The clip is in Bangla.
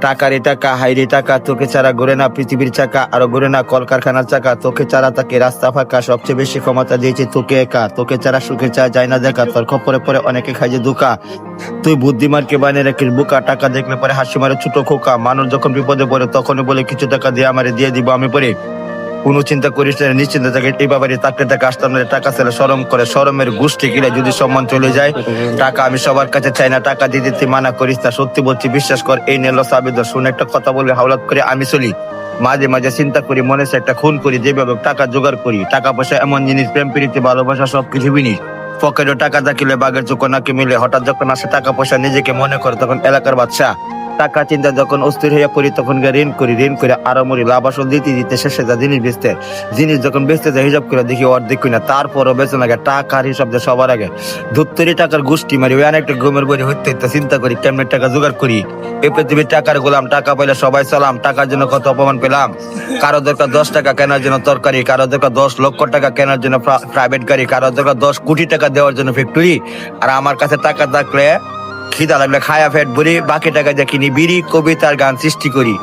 টাকারে টাকা হাইরে টাকা, তোকে ছাড়া ঘুরে না পৃথিবীর চাকা, আরো ঘুরে না কলকারখানার চাকা। তোকে ছাড়া তাকে রাস্তা ফাঁকা, সবচেয়ে বেশি ক্ষমতা দিয়েছে তোকে একা। তোকে ছাড়া সুখে চা যায় না দেখা, তোর খপরে পরে অনেকে খাই যে দুকা। তুই বুদ্ধিমানকে বানিয়ে রাখিস বুকা, টাকা দেখলে পরে হাসি মারে ছোট খোকা। মানুষ যখন বিপদে পড়ে তখনই বলে কিছু টাকা দিয়ে আমারে দিয়ে দিব আমি পরে। কোনো চিন্তা করিস না, নিশ্চিন্ত থাকে এই ব্যাপারে থাকতে থাকে আসতাম না। টাকা ছেলে শরম করে, শরমের গোষ্ঠী গিলে যদি সম্মান চলে যায়। টাকা আমি সবার কাছে চাই না, টাকা দিয়ে দিতে মানা করিস না। সত্যি বলছি বিশ্বাস কর, এই নেল সাবিদ শুনে একটা কথা বলে হাওলাত করে আমি চলি। মাঝে মাঝে চিন্তা করি, মনে সে একটা খুন করি, যেভাবে টাকা জোগাড় করি। টাকা পয়সা এমন জিনিস, প্রেম প্রীতি ভালোবাসা সবকিছু বিনিস। পকেটে টাকা থাকিলে বাঘের চোখ নাকি মিলে, হঠাৎ যখন আসে টাকা পয়সা নিজেকে মনে করে তখন এলাকার বাদশা। টাকা চিন্তা যখন অস্থির হইয়া পড়ি তখন ঋণ করি, ঋণ করে আরো মরি, লাভ আসল দিতে দিতে শেষে যা জিনিস বেচতে। জিনিস যখন বেচতে যায় হিসাব করে দেখি অর্ধেক কিনা, তারপরও বেচে লাগে টাকার হিসাব যে সবার আগে। ধুত্তরি টাকার গোষ্ঠী মারি, ওই অনেকটা ঘুমের বই হইতে চিন্তা করি কেমনে টাকা জোগাড় করি। এই পৃথিবীর টাকার গোলাম, টাকা পাইলে সবাই সালাম। টাকার জন্য কত অপমান পেলাম। কারো দরকার 10 টাকা কেনার জন্য তরকারি, কারো দরকার 10 লক্ষ টাকা কেনার জন্য প্রাইভেট গাড়ি, কারো দরকার 10 কোটি টাকা দেওয়ার জন্য ফ্যাক্টরি। আর আমার কাছে টাকা থাকলে খিদা লাগলে খায়া ফেট ভরি, বাকি টাকা দিয়ে কিনি বিড়ি, কবিতার গান সৃষ্টি করি।